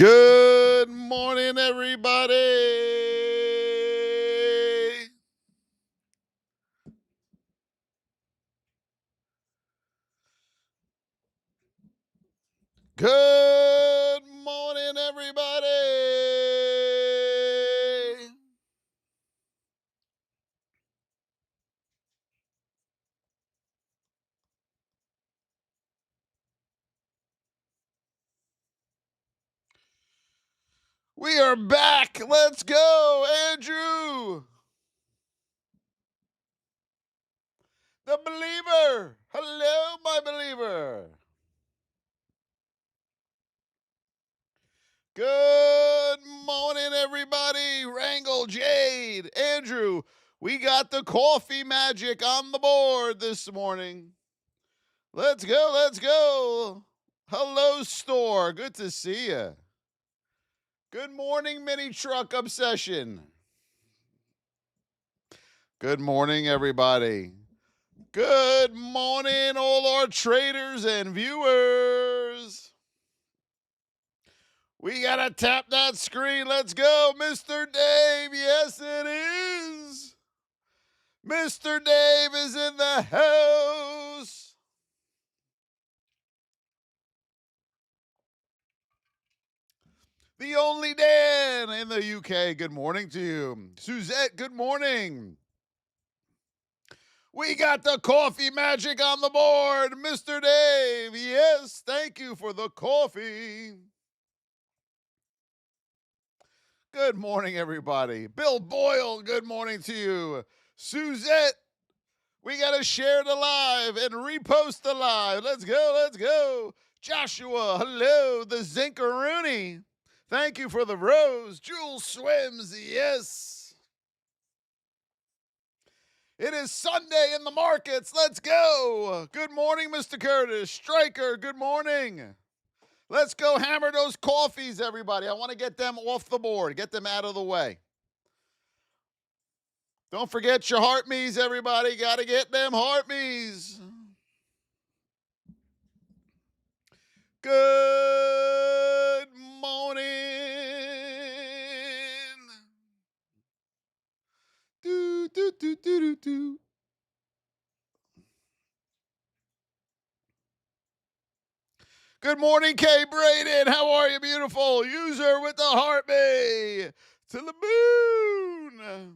Good morning, everybody. Good morning, everybody. We are back. Let's go, Andrew. The believer. Hello, my believer. Good morning, everybody. Wrangle, Jade, Andrew. We got the coffee magic on the board this morning. Let's go. Let's go. Hello, store. Good to see you. Good morning, Mini Truck Obsession. Good morning, everybody. Good morning, all our traders and viewers. We got to tap that screen. Let's go, Mr. Dave. Yes, it is. Mr. Dave is in the house. The only Dan in the UK. Good morning to you. Suzette, good morning. We got the coffee magic on the board, Mr. Dave. Yes, thank you for the coffee. Good morning, everybody. Bill Boyle, good morning to you. Suzette, we got to share the live and repost the live. Let's go, let's go. Joshua, hello. The Zinkaroonie, thank you for the rose. Jules Swims, yes. It is Sunday in the markets. Let's go. Good morning, Mr. Curtis. Stryker, good morning. Let's go hammer those coffees, everybody. I want to get them off the board, get them out of the way. Don't forget your heart me's, everybody. Got to get them heart me's. Good morning. Do, do, do, do, do, do. Good morning, Kay Braden. How are you, beautiful? User with the heart me. To the moon.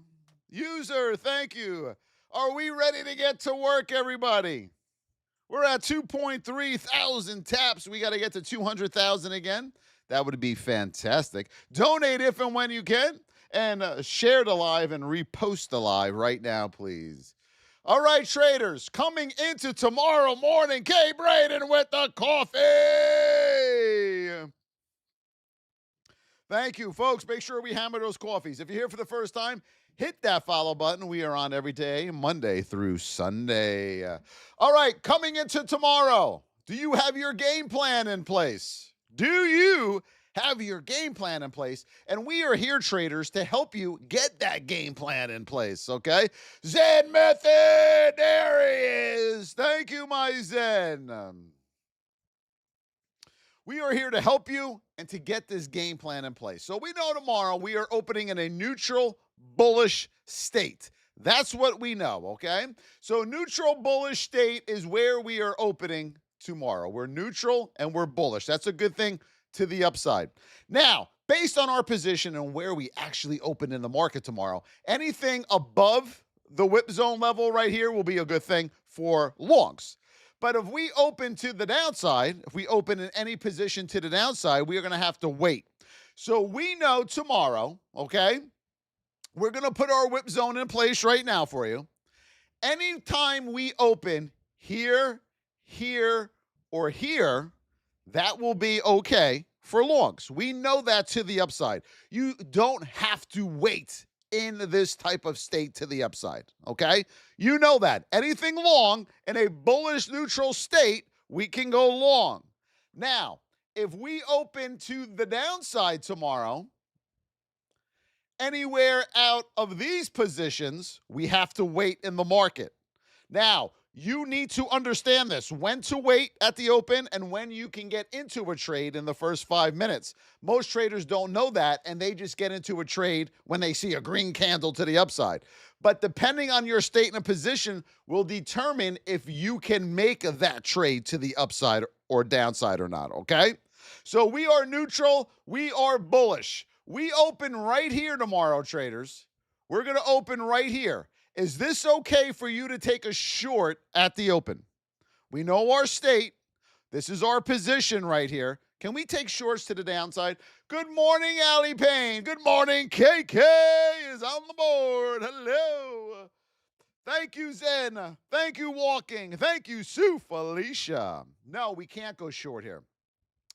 User, thank you. Are we ready to get to work, everybody? We're at 2.3 thousand taps. We got to get to 200,000 again. That would be fantastic. Donate if and when you can. And share the live and repost the live right now, please. All right, traders, coming into tomorrow morning, Kay Braden with the coffee. Thank you, folks. Make sure we hammer those coffees. If you're here for the first time, hit that follow button. We are on every day, Monday through Sunday. All right, coming into tomorrow, do you have your game plan in place? Do you have your game plan in place? And we are here, traders, to help you get that game plan in place, okay? Zen Method, there he is. Thank you, my Zen. We are here to help you and to get this game plan in place. So we know tomorrow we are opening in a neutral, bullish state. That's what we know, okay? So neutral, bullish state is where we are opening tomorrow. We're neutral and we're bullish. That's a good thing to the upside. Now, based on our position and where we actually open in the market tomorrow, anything above the whip zone level right here will be a good thing for longs. But if we open to the downside, if we open in any position to the downside, we are going to have to wait. So we know tomorrow, okay, we're going to put our whip zone in place right now for you. Anytime we open here, here, or here, that will be okay for longs. We know that to the upside. You don't have to wait in this type of state to the upside, okay? You know that. Anything long in a bullish neutral state, we can go long. Now, if we open to the downside tomorrow, anywhere out of these positions, we have to wait in the market. Now, You need to understand this, when to wait at the open and when you can get into a trade in the first 5 minutes. Most traders don't know that, and they just get into a trade when they see a green candle to the upside. But depending on your state and position will determine if you can make that trade to the upside or downside or not, okay? So we are neutral. We are bullish. We open right here tomorrow, traders. We're going to open right here. Is this okay for you to take a short at the open? We know our state. This is our position right here. Can we take shorts to the downside? Good morning, Allie Payne. Good morning, KK is on the board. Hello. Thank you, Zen. Thank you, Walking. Thank you, Sue Felicia. No, we can't go short here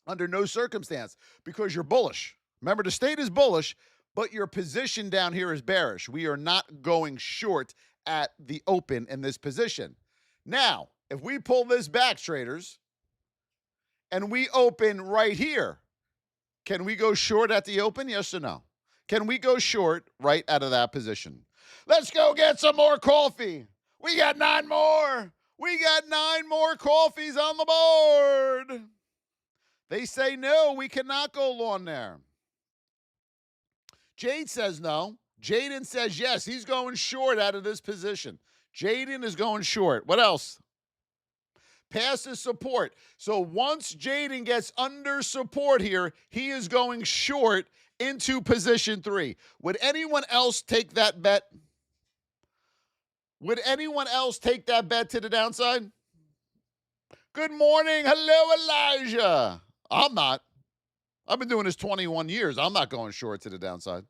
under no circumstance because you're bullish. Remember, the state is bullish, but your position down here is bearish. We are not going short at the open in this position. Now, if we pull this back, traders, and we open right here, can we go short at the open? Yes or no? Can we go short right out of that position? Let's go get some more coffee. We got 9 more. We got 9 more coffees on the board. They say no, we cannot go long there. Jade says no. Jaden says yes. He's going short out of this position. Jaden is going short. What else? Passes support. So once Jaden gets under support here, he is going short into position 3. Would anyone else take that bet? Would anyone else take that bet to the downside? Good morning. Hello, Elijah. I'm not. I've been doing this 21 years. I'm not going short to the downside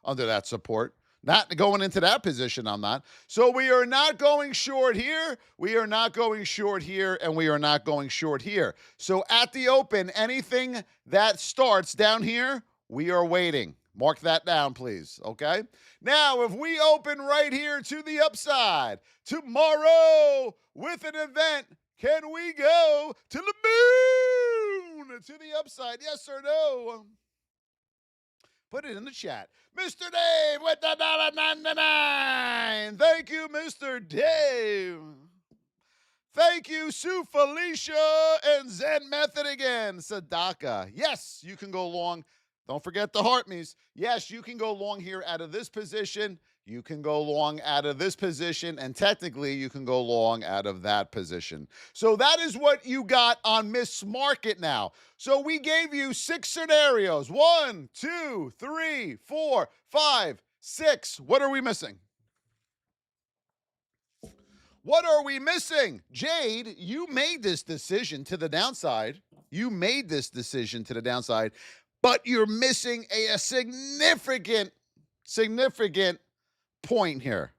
under that support. Not going into that position, I'm not. So we are not going short here. We are not going short here, and we are not going short here. So at the open, anything that starts down here, we are waiting. Mark that down, please, okay? Now, if we open right here to the upside tomorrow with an event, can we go to the moon, to the upside? Yes or no? Put it in the chat. Mr. Dave with the $1.99. Thank you, Mr. Dave. Thank you, Sue Felicia and Zen Method again. Sadaka. Yes, you can go long. Don't forget the Hartmeys. Yes, you can go long here out of this position. You can go long out of this position, and technically you can go long out of that position. So that is what you got on Miss Market now. So we gave you 6 scenarios. 1, 2, 3, 4, 5, 6. What are we missing? What are we missing? Jade, you made this decision to the downside. You made this decision to the downside, but you're missing a significant point here.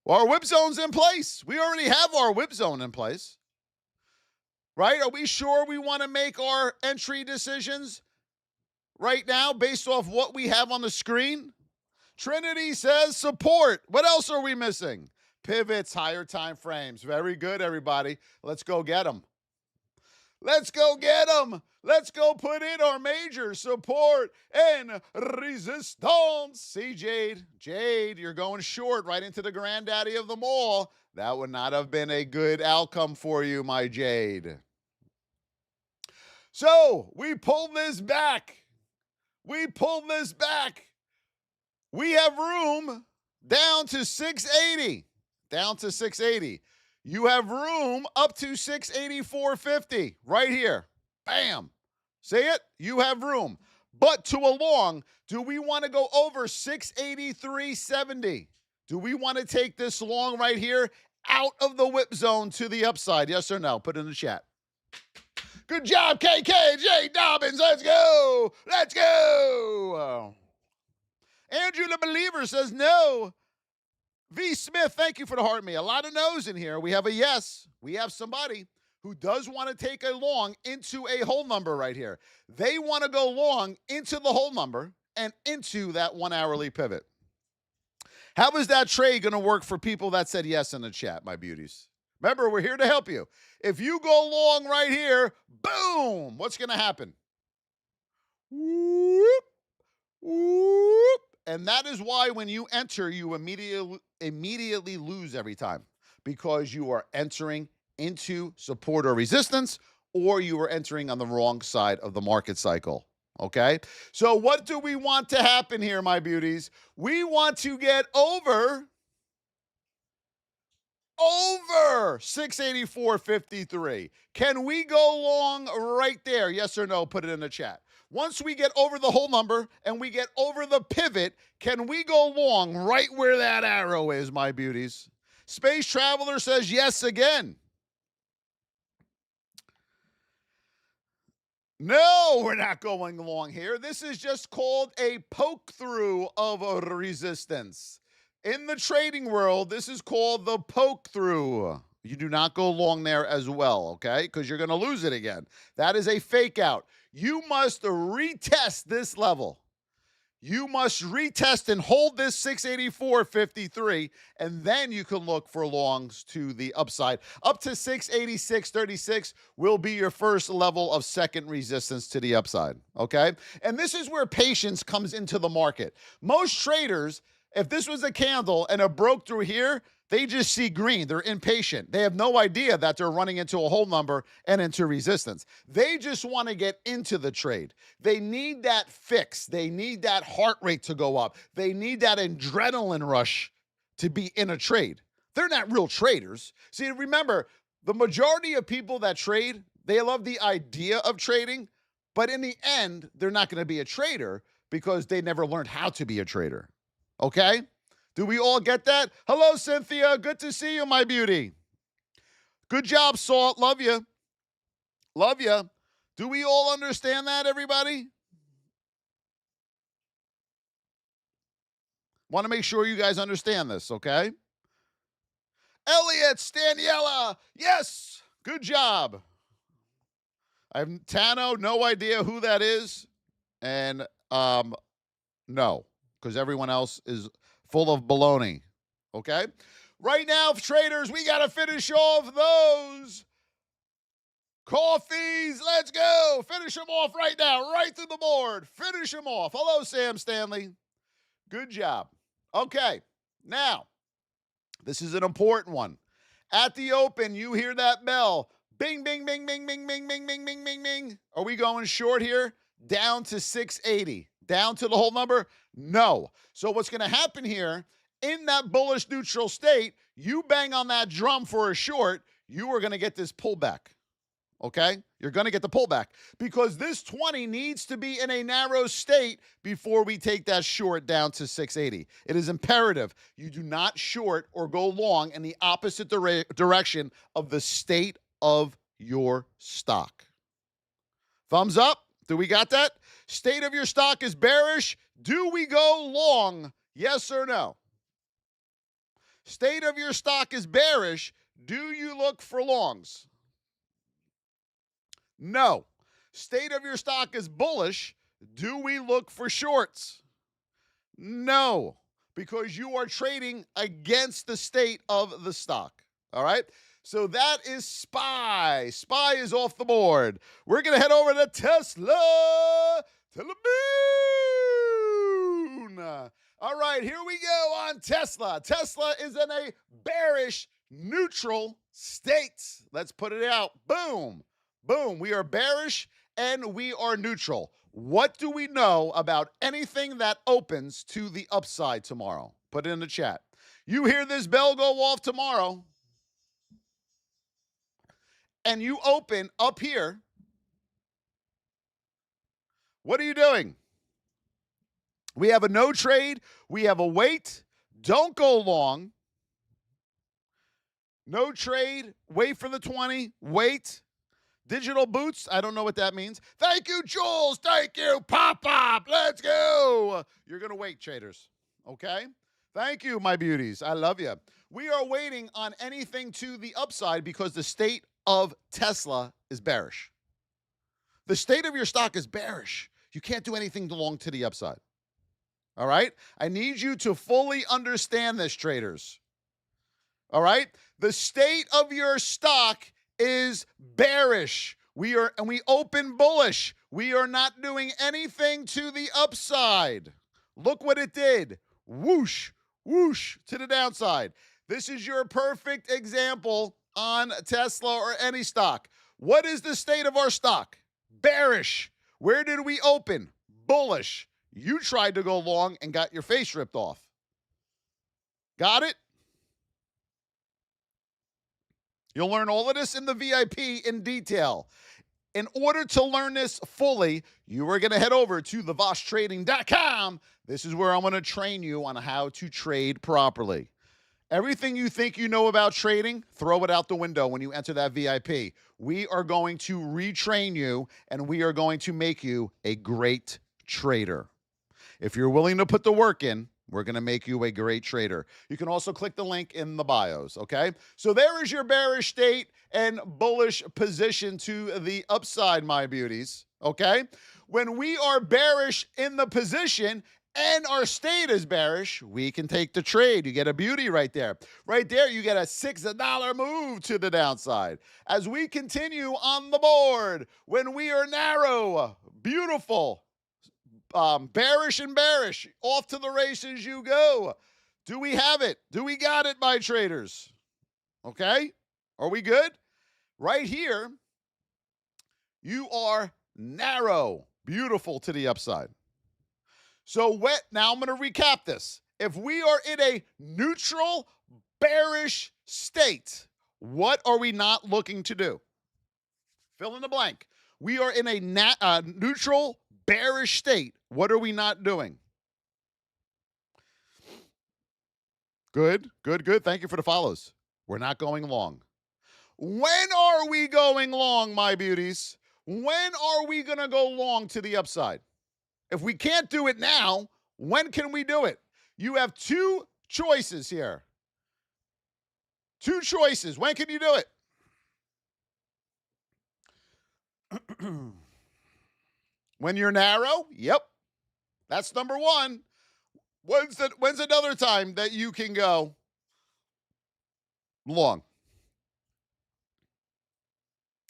Our whip zone's in place. We already have our whip zone in place, right? Are we sure we want to make our entry decisions right now based off what we have on the screen? Trinity says support. What else are we missing? Pivots, higher time frames. Very good, everybody. Let's go get them. Let's go get them. Let's go put in our major support and resistance. See, Jade? Jade, you're going short right into the granddaddy of them all. That would not have been a good outcome for you, my Jade. So, we pulled this back. We pulled this back. We have room down to 680. Down to 680. You have room up to 684.50 right here. Bam. See it? You have room. But to a long, do we want to go over 683.70? Do we want to take this long right here out of the whip zone to the upside? Yes or no? Put it in the chat. Good job, KKJ Dobbins. Let's go. Let's go. Andrew the Believer says no. V. Smith, thank you for the heart me. A lot of no's in here. We have a yes. We have somebody who does want to take a long into a whole number right here. They want to go long into the whole number and into that 1 hourly pivot. How is that trade going to work for people that said yes in the chat, my beauties? Remember, we're here to help you. If you go long right here, boom, what's going to happen? Whoop, whoop. And that is why when you enter, you immediately lose every time. because you are entering into support or resistance, or you are entering on the wrong side of the market cycle. Okay? So what do we want to happen here, my beauties? We want to get over 684.53. Can we go long right there? Yes or no? Put it in the chat. Once we get over the whole number and we get over the pivot, can we go long right where that arrow is, my beauties? Space Traveler says yes again. No, we're not going long here. This is just called a poke through of a resistance. In the trading world, this is called the poke through. You do not go long there as well, okay? Because you're going to lose it again. That is a fake out. You must retest this level. You must retest and hold this 684.53, and then you can look for longs to the upside. Up to 686.36 will be your first level of second resistance to the upside, okay? And this is where patience comes into the market. Most traders, if this was a candle and it broke through here, they just see green. They're impatient. They have no idea that they're running into a whole number and into resistance. They just want to get into the trade. They need that fix. They need that heart rate to go up. They need that adrenaline rush to be in a trade. They're not real traders. See, remember, the majority of people that trade, they love the idea of trading, but in the end, they're not going to be a trader because they never learned how to be a trader. Okay? Do we all get that? Hello, Cynthia. Good to see you, my beauty. Good job, Salt. Love you. Love you. Do we all understand that, everybody? Want to make sure you guys understand this, okay? Elliot, Staniela. Yes. Good job. I have Tano, no idea who that is. And no, because everyone else is full of baloney, okay? Right now, traders, we got to finish off those coffees. Let's go. Finish them off right now, right through the board. Finish them off. Hello, Sam Stanley. Good job. Okay, now, this is an important one. At the open, you hear that bell. Bing, bing, bing, bing, bing, bing, bing, bing, bing, bing, bing. Are we going short here? Down to 680. Down to the whole number? No. So what's going to happen here, in that bullish neutral state, you bang on that drum for a short, you are going to get this pullback. Okay? You're going to get the pullback because this 20 needs to be in a narrow state before we take that short down to 680. It is imperative you do not short or go long in the opposite direction of the state of your stock. Thumbs up. Do we got that? State of your stock is bearish. Do we go long? Yes or no? State of your stock is bearish. Do you look for longs? No. State of your stock is bullish. Do we look for shorts? No, because you are trading against the state of the stock. All right? So that is SPY. SPY is off the board. We're going to head over to Tesla to the moon. All right, here we go on Tesla. Tesla is in a bearish neutral state. Let's put it out. Boom. Boom. We are bearish and we are neutral. What do we know about anything that opens to the upside tomorrow? Put it in the chat. You hear this bell go off tomorrow, and you open up here, what are you doing? We have a no trade. We have a wait. Don't go long. No trade. Wait for the 20. Wait. Digital boots. I don't know what that means. Thank you, Jules. Thank you. Pop. Let's go. You're going to wait, traders. Okay? Thank you, my beauties. I love you. We are waiting on anything to the upside because the state of Tesla is bearish. The state of your stock is bearish. You can't do anything long to the upside. All right? I need you to fully understand this, traders. All right? The state of your stock is bearish. We open bullish. We are not doing anything to the upside. Look what it did. Whoosh, whoosh to the downside. This is your perfect example on Tesla or any stock. What is the state of our stock? Bearish. Where did we open? Bullish. You tried to go long and got your face ripped off. Got it? You'll learn all of this in the VIP in detail. In order to learn this fully, you are going to head over to thevosstrading.com. This is where I'm going to train you on how to trade properly. Everything you think you know about trading, throw it out the window when you enter that VIP. We are going to retrain you, and we are going to make you a great trader. If you're willing to put the work in, we're going to make you a great trader. You can also click the link in the bios, okay? So there is your bearish state and bullish position to the upside, my beauties, okay? When we are bearish in the position and our state is bearish, we can take the trade. You get a beauty right there. Right there, you get a $6 move to the downside. As we continue on the board, when we are narrow, beautiful, bearish and bearish, off to the races you go. Do we have it? Do we got it, my traders? Okay? Are we good? Right here, you are narrow, beautiful to the upside. So now I'm going to recap this. If we are in a neutral, bearish state, what are we not looking to do? Fill in the blank. We are in a neutral, bearish state. What are we not doing? Good, good, good. Thank you for the follows. We're not going long. When are we going long, my beauties? When are we going to go long to the upside? If we can't do it now, when can we do it? You have two choices here. Two choices. When can you do it? When you're narrow? Yep. That's number one. When's another time that you can go long?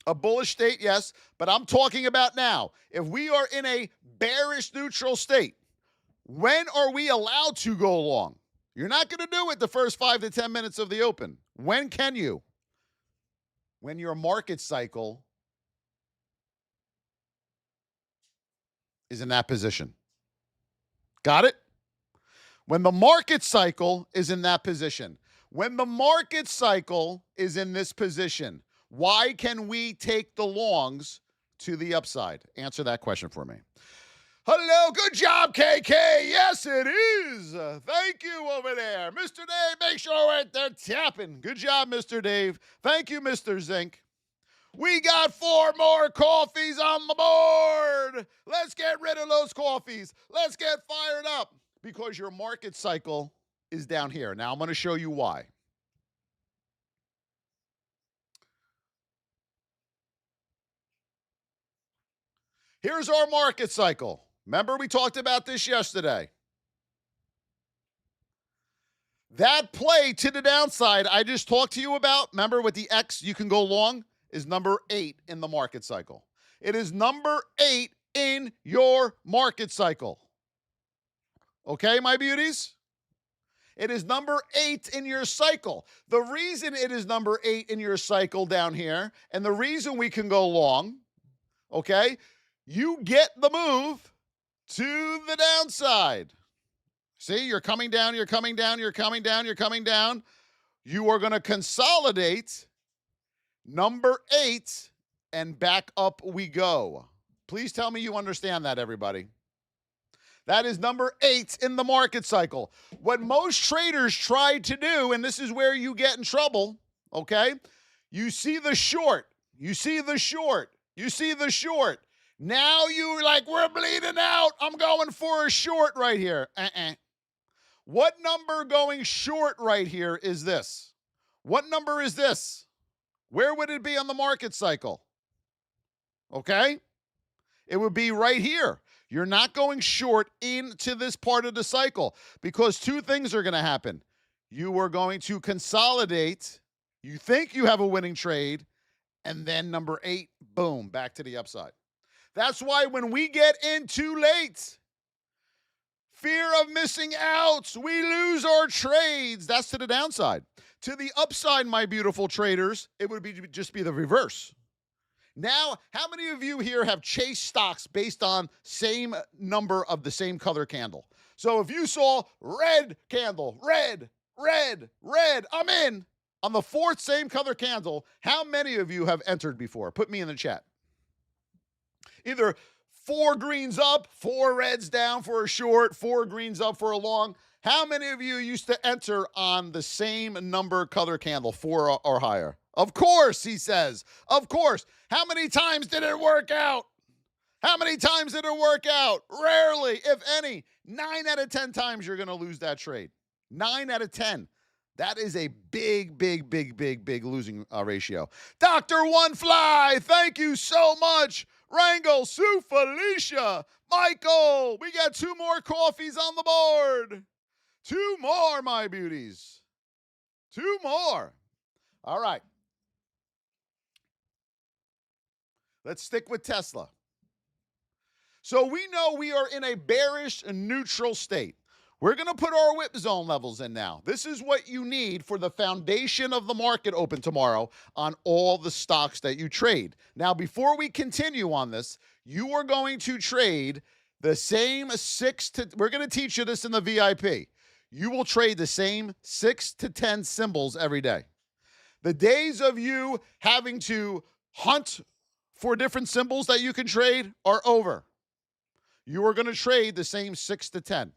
A bullish state, yes, but I'm talking about now. If we are in a bearish neutral state, when are we allowed to go long? You're not going to do it the first 5 to 10 minutes of the open. When can you? When your market cycle is in that position. Got it? When the market cycle is in that position. When the market cycle is in this position, why can we take the longs to the upside? Answer that question for me. Hello, good job, KK. Yes, it is. Thank you over there. Mr. Dave, make sure we're right there tapping. Good job, Mr. Dave. Thank you, Mr. Zink. We got 4 more coffees on the board. Let's get rid of those coffees. Let's get fired up because your market cycle is down here. Now, I'm going to show you why. Here's our market cycle. Remember, we talked about this yesterday. That play to the downside I just talked to you about, remember with the X you can go long, is number 8 in the market cycle. It is number 8 in your market cycle. Okay, my beauties? It is number 8 in your cycle. The reason it is number 8 in your cycle down here, and the reason we can go long, okay, you get the move to the downside. See, you're coming down, you're coming down, you're coming down, you're coming down. You are going to consolidate number 8 and back up we go. Please tell me you understand that, everybody. That is number 8 in the market cycle. What most traders try to do, and this is where you get in trouble, okay? You see the short. You see the short. You see the short. Now you're like, we're bleeding out. I'm going for a short right here. What number going short right here is this? What number is this? Where would it be on the market cycle? Okay? It would be right here. You're not going short into this part of the cycle because 2 things are going to happen. You are going to consolidate. You think you have a winning trade, and then number 8, boom, back to the upside. That's why when we get in too late, Fear of missing out. We lose our trades. That's to the downside. To the upside, my beautiful traders, it would just be the reverse. Now, how many of you here have chased stocks based on same number of the same color candle? So if you saw red candle, red, I'm in. On the fourth same color candle, how many of you have entered before? Put me in the chat. Either 4 greens up, 4 reds down for a short, 4 greens up for a long. How many of you used to enter on the same number color candle, 4 or higher? Of course, he says. Of course. How many times did it work out? How many times did it work out? Rarely, if any. 9 out of 10 times you're going to lose that trade. 9 out of 10. That is a big losing ratio. Dr. One Fly, thank you so much. Wrangle, Sue Felicia, Michael, we got 2 more coffees on the board. 2 more, my beauties. 2 more. All right. Let's stick with Tesla. So we know we are in a bearish and neutral state. We're going to put our whip zone levels in now. This is what you need for the foundation of the market open tomorrow on all the stocks that you trade. Now, before we continue on this, you are going to trade the same we're going to teach you this in the VIP. You will trade the same 6 to 10 symbols every day. The days of you having to hunt for different symbols that you can trade are over. You are going to trade the same 6 to 10.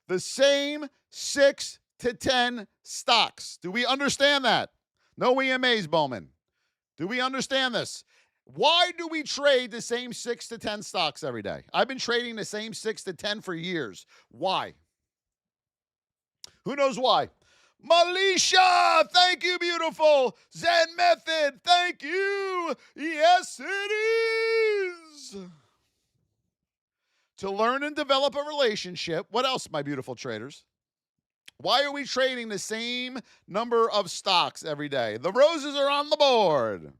The same 6 to 10 stocks. Do we understand that? No EMAs, Bowman. Do we understand this? Why do we trade the same 6 to 10 stocks every day? I've been trading the same 6 to 10 for years. Why? Who knows why? Malisha, thank you, beautiful. Zen Method, thank you. Yes, it is. To learn and develop a relationship. What else, my beautiful traders? Why are we trading the same number of stocks every day? The roses are on the board.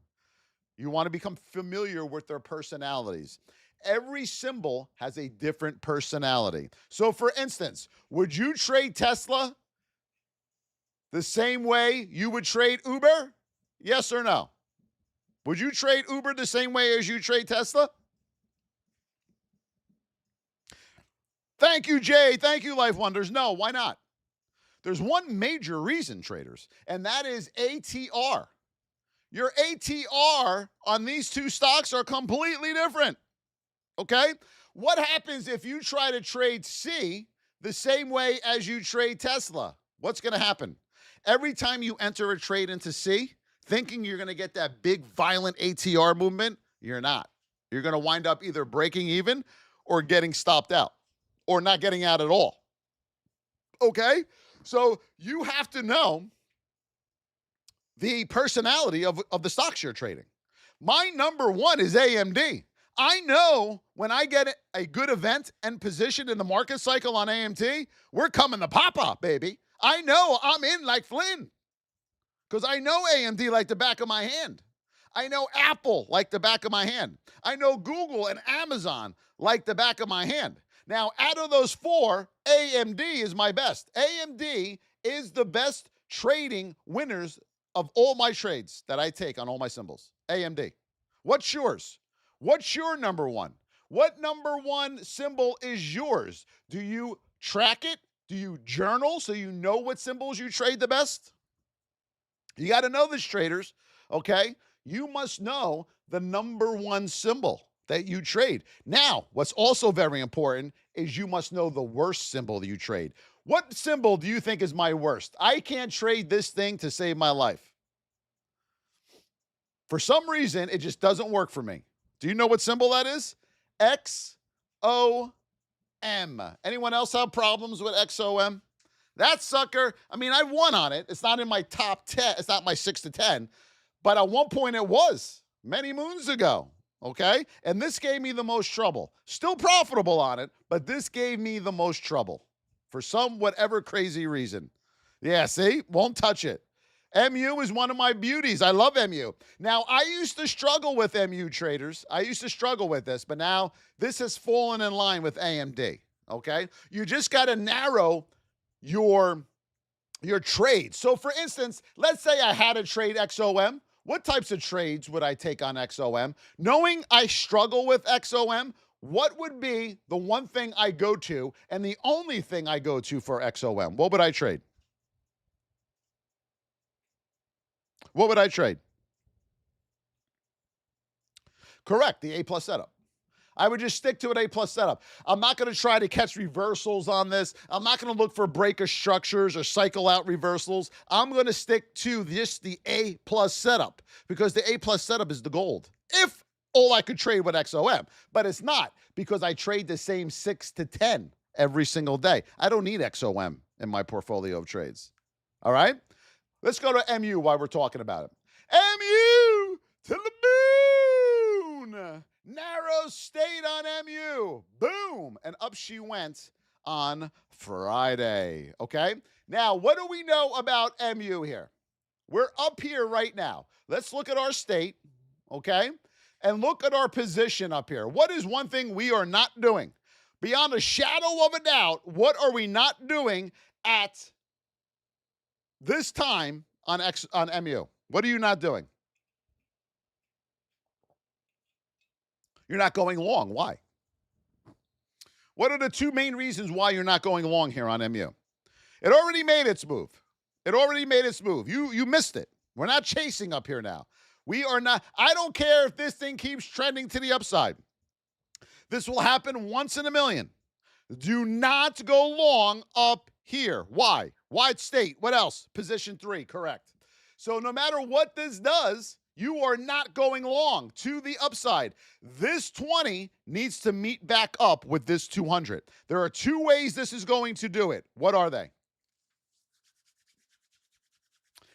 You want to become familiar with their personalities. Every symbol has a different personality. So, for instance, would you trade Tesla the same way you would trade Uber? Yes or no? Would you trade Uber the same way as you trade Tesla? Thank you, Jay. Thank you, Life Wonders. No, why not? There's one major reason, traders, and that is ATR. Your ATR on these 2 stocks are completely different. Okay? What happens if you try to trade C the same way as you trade Tesla? What's going to happen? Every time you enter a trade into C, thinking you're going to get that big, violent ATR movement, you're not. You're going to wind up either breaking even or getting stopped out or not getting out at all. Okay? So you have to know the personality of the stocks you're trading. My number 1 is AMD. I know when I get a good event and position in the market cycle on AMD, we're coming to Papa, baby. I know I'm in like Flynn because I know AMD like the back of my hand. I know Apple like the back of my hand. I know Google and Amazon like the back of my hand. Now, out of those 4, AMD is my best. AMD is the best trading winners of all my trades that I take on all my symbols. AMD. What's yours? What's your number 1? What number 1 symbol is yours? Do you track it? Do you journal so you know what symbols you trade the best? You got to know this, traders, okay? You must know the number 1 symbol that you trade. Now, what's also very important is you must know the worst symbol that you trade. What symbol do you think is my worst? I can't trade this thing to save my life. For some reason, it just doesn't work for me. Do you know what symbol that is? XOM. Anyone else have problems with XOM? That sucker, I mean, I won on it. It's not in my top 10. It's not my 6 to 10. But at one point it was many moons ago. Okay? And this gave me the most trouble. Still profitable on it, but this gave me the most trouble for some whatever crazy reason. Yeah, see? Won't touch it. MU is one of my beauties. I love MU. Now, I used to struggle with MU, traders. I used to struggle with this, but now this has fallen in line with AMD. okay? You just got to narrow your trade. So for instance, let's say I had a trade XOM. What types of trades would I take on XOM? Knowing I struggle with XOM, what would be the one thing I go to and the only thing I go to for XOM? What would I trade? What would I trade? Correct, the A+ setup. I would just stick to an A+ setup. I'm not going to try to catch reversals on this. I'm not going to look for breaker structures or cycle out reversals. I'm going to stick to just the A+ setup because the A+ setup is the gold. If all I could trade with XOM, but it's not because I trade the same 6 to 10 every single day. I don't need XOM in my portfolio of trades. All right? Let's go to MU while we're talking about it. MU to the moon. Narrow state on MU. Boom. And up she went on Friday. Okay. Now, what do we know about MU here? We're up here right now. Let's look at our state. Okay. And look at our position up here. What is one thing we are not doing? Beyond a shadow of a doubt, what are we not doing at this time on MU? What are you not doing? You're not going long. Why? What are the two main reasons why you're not going long here on MU? It already made its move. It already made its move. You missed it. We're not chasing up here now. We are not. I don't care if this thing keeps trending to the upside. This will happen once in a million. Do not go long up here. Why? Wide state. What else? Position 3. Correct. So no matter what this does, you are not going long to the upside. This 20 needs to meet back up with this 200. There are two ways this is going to do it. What are they?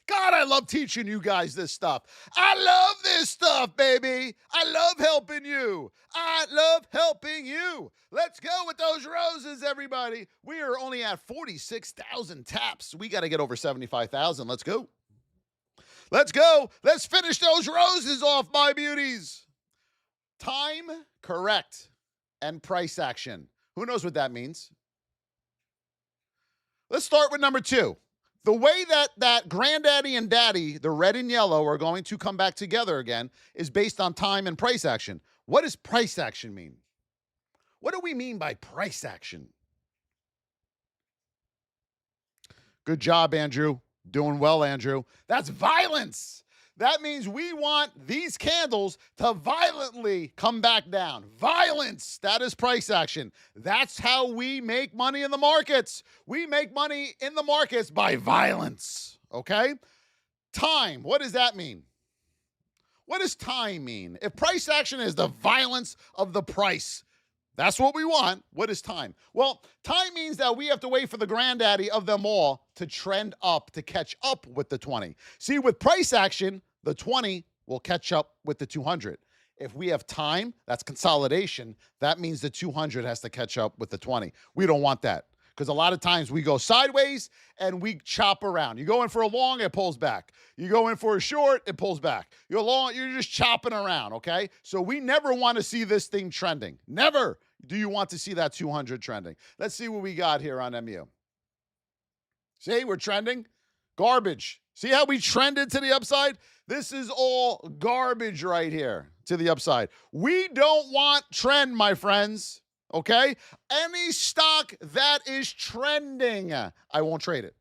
God, I love teaching you guys this stuff. I love this stuff, baby. I love helping you. I love helping you. Let's go with those roses, everybody. We are only at 46,000 taps. We got to get over 75,000. Let's go. Let's go. Let's finish those roses off, my beauties. Time, correct, and price action. Who knows what that means? Let's start with number 2. The way that granddaddy and daddy, the red and yellow, are going to come back together again is based on time and price action. What does price action mean? What do we mean by price action? Good job, Andrew. Doing well, Andrew. That's violence. That means we want these candles to violently come back down. Violence. That is price action. That's how we make money in the markets. We make money in the markets by violence. Okay? Time. What does that mean? What does time mean? If price action is the violence of the price, that's what we want. What is time? Well, time means that we have to wait for the granddaddy of them all to trend up, to catch up with the 20. See, with price action, the 20 will catch up with the 200. If we have time, that's consolidation. That means the 200 has to catch up with the 20. We don't want that because a lot of times we go sideways and we chop around. You go in for a long, it pulls back. You go in for a short, it pulls back. You're just chopping around, okay? So we never want to see this thing trending. Never do you want to see that 200 trending. Let's see what we got here on MU. See, we're trending. Garbage. See how we trended to the upside? This is all garbage right here to the upside. We don't want trend, my friends, okay? Any stock that is trending, I won't trade it.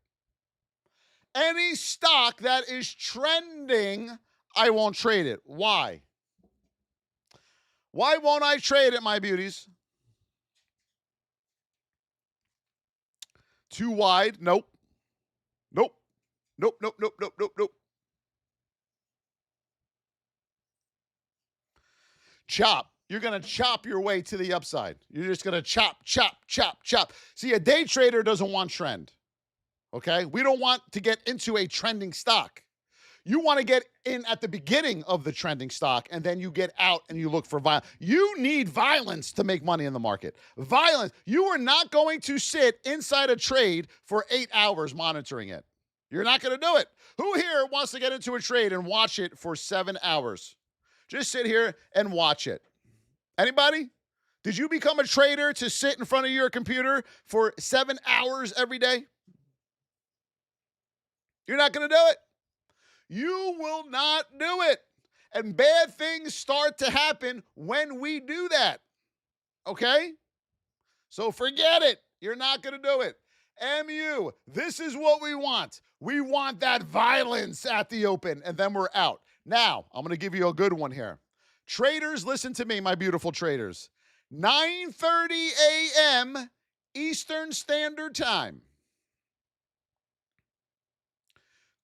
Any stock that is trending, I won't trade it. Why? Why won't I trade it, my beauties? Too wide? Nope. Nope. Nope, nope, nope, nope, nope, nope. Chop. You're going to chop your way to the upside. You're just going to chop, chop, chop, chop. See, a day trader doesn't want trend. Okay? We don't want to get into a trending stock. You want to get in at the beginning of the trending stock, and then you get out and you look for violence. You need violence to make money in the market. Violence. You are not going to sit inside a trade for 8 hours monitoring it. You're not going to do it. Who here wants to get into a trade and watch it for 7 hours? Just sit here and watch it. Anybody? Did you become a trader to sit in front of your computer for 7 hours every day? You're not going to do it. You will not do it. And bad things start to happen when we do that. Okay? So forget it. You're not going to do it. MU, this is what we want. We want that violence at the open, and then we're out. Now, I'm going to give you a good one here. Traders, listen to me, my beautiful traders. 9:30 a.m. Eastern Standard Time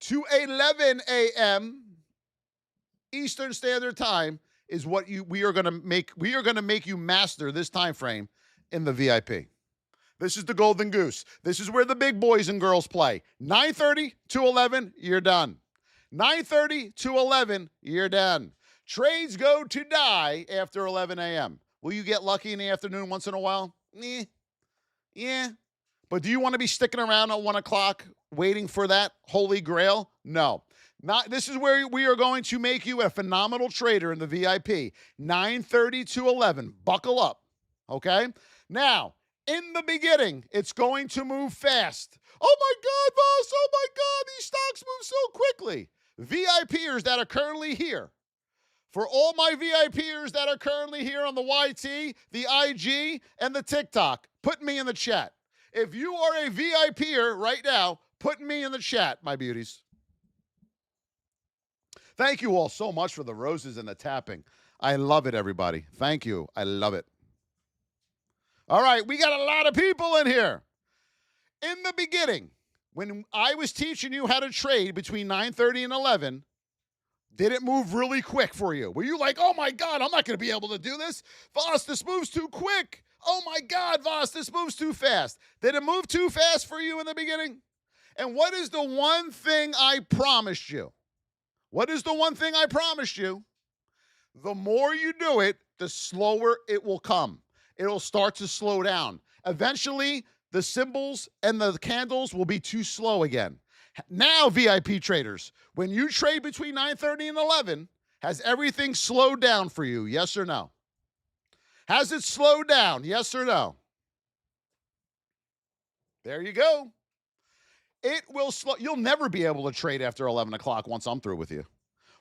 to 11 a.m. Eastern Standard Time is what we are going to make you master this time frame in the VIP. This is the golden goose. This is where the big boys and girls play. 9:30 to 11, you're done. 9:30 to 11, you're done. Trades go to die after 11 a.m. Will you get lucky in the afternoon once in a while? Yeah. But do you want to be sticking around at 1 o'clock waiting for that holy grail? No. This is where we are going to make you a phenomenal trader in the VIP. 9:30 to 11. Buckle up. Okay? Now, in the beginning, it's going to move fast. Oh my God, Voss! Oh my God, these stocks move so quickly. VIPers that are currently here. For all my VIPers that are currently here on the YT, the IG, and the TikTok, put me in the chat. If you are a VIPer right now, put me in the chat, my beauties. Thank you all so much for the roses and the tapping. I love it, everybody. Thank you. I love it. All right, we got a lot of people in here. In the beginning, when I was teaching you how to trade between 9:30 and 11, did it move really quick for you? Were you like, oh my God, I'm not going to be able to do this? Voss, this moves too quick. Oh my God, Voss, this moves too fast. Did it move too fast for you in the beginning? And what is the one thing I promised you? What is the one thing I promised you? The more you do it, the slower it will come. It'll start to slow down. Eventually, the symbols and the candles will be too slow again. Now, VIP traders, when you trade between 9:30 and 11, has everything slowed down for you? Yes or no? Has it slowed down? Yes or no? There you go. It will slow. You'll never be able to trade after 11 o'clock once I'm through with you.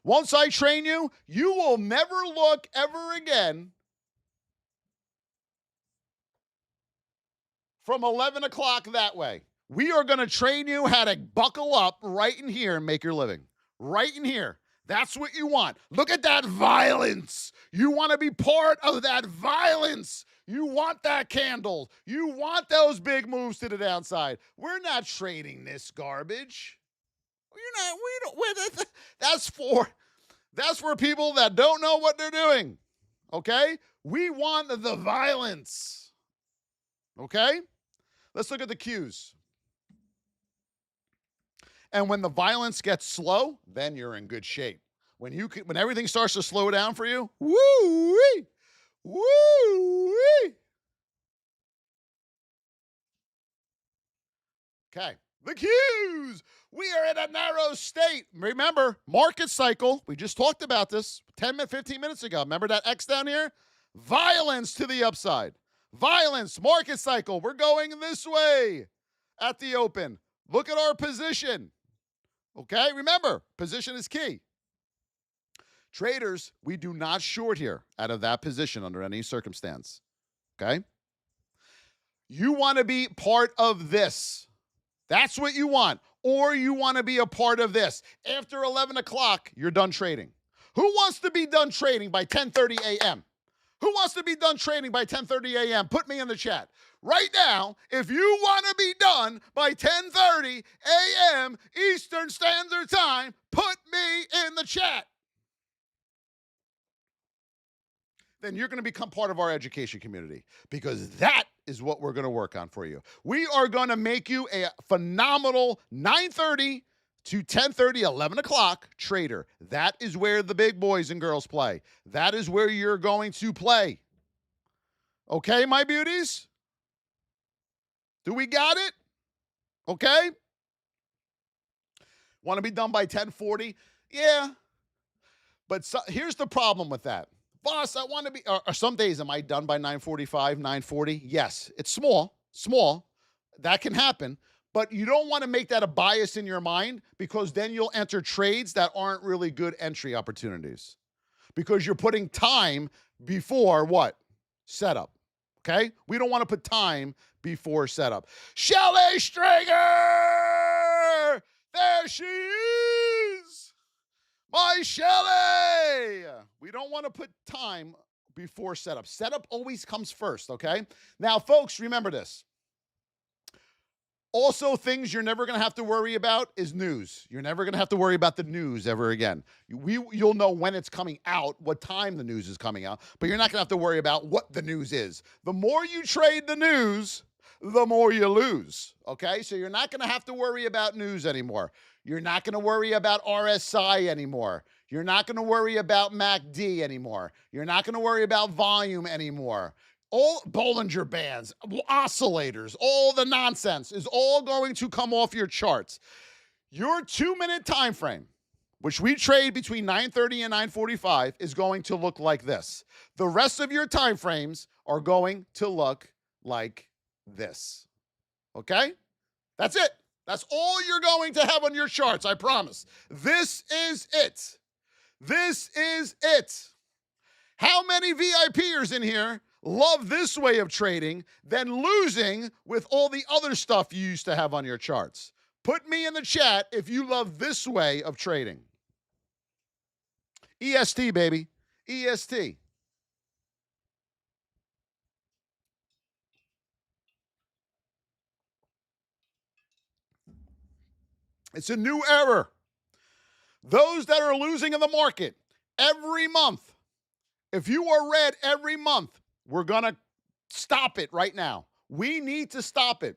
Once I train you, you will never look ever again from 11 o'clock that way. We are going to train you how to buckle up right in here and make your living. Right in here. That's what you want. Look at that violence. You want to be part of that violence. You want that candle. You want those big moves to the downside. We're not trading this garbage. That's for people that don't know what they're doing. Okay? We want the violence. Okay? Let's look at the cues. And when the violence gets slow, then you're in good shape. When everything starts to slow down for you, woo-wee, woo-wee. Okay, the cues. We are in a narrow state. Remember, market cycle. We just talked about this 15 minutes ago. Remember that X down here? Violence to the upside. Violence, market cycle. We're going this way at the open. Look at our position. Okay, remember, position is key. Traders, we do not short here out of that position under any circumstance. Okay? You want to be part of this. That's what you want. Or you want to be a part of this. After 11 o'clock, you're done trading. Who wants to be done trading by 10:30 a.m.? Who wants to be done trading by 10:30 a.m.? Put me in the chat. Right now, if you want to be done by 10:30 a.m. Eastern Standard Time, put me in the chat. Then you're going to become part of our education community because that is what we're going to work on for you. We are going to make you a phenomenal 9:30 to 10:30, 11 o'clock trader. That is where the big boys and girls play. That is where you're going to play. Okay, my beauties? Do we got it? Okay? Want to be done by 10:40? Yeah. But here's the problem with that. Voss, I want to be, or some days, am I done by 9:45, 9:40? Yes, it's small. That can happen. But you don't want to make that a bias in your mind, because then you'll enter trades that aren't really good entry opportunities, because you're putting time before what? Setup. Okay? We don't want to put time before setup. Shelly Stringer! There she is! My Shelly! We don't want to put time before setup. Setup always comes first, okay? Now, folks, remember this. Also, things you're never going to have to worry about is news. You're never going to have to worry about the news ever again. You'll know when it's coming out, what time the news is coming out, but you're not going to have to worry about what the news is. The more you trade the news, the more you lose, okay? So you're not going to have to worry about news anymore. You're not going to worry about RSI anymore. You're not going to worry about MACD anymore. You're not going to worry about volume anymore. All Bollinger Bands, oscillators, all the nonsense is all going to come off your charts. Your 2-minute time frame, which we trade between 9:30 and 9:45, is going to look like this. The rest of your time frames are going to look like this. Okay? That's it. That's all you're going to have on your charts, I promise. This is it. This is it. How many VIPers in here love this way of trading than losing with all the other stuff you used to have on your charts? Put me in the chat if you love this way of trading. EST, baby. EST. It's a new era. Those that are losing in the market every month, if you are red every month, we're going to stop it right now. We need to stop it.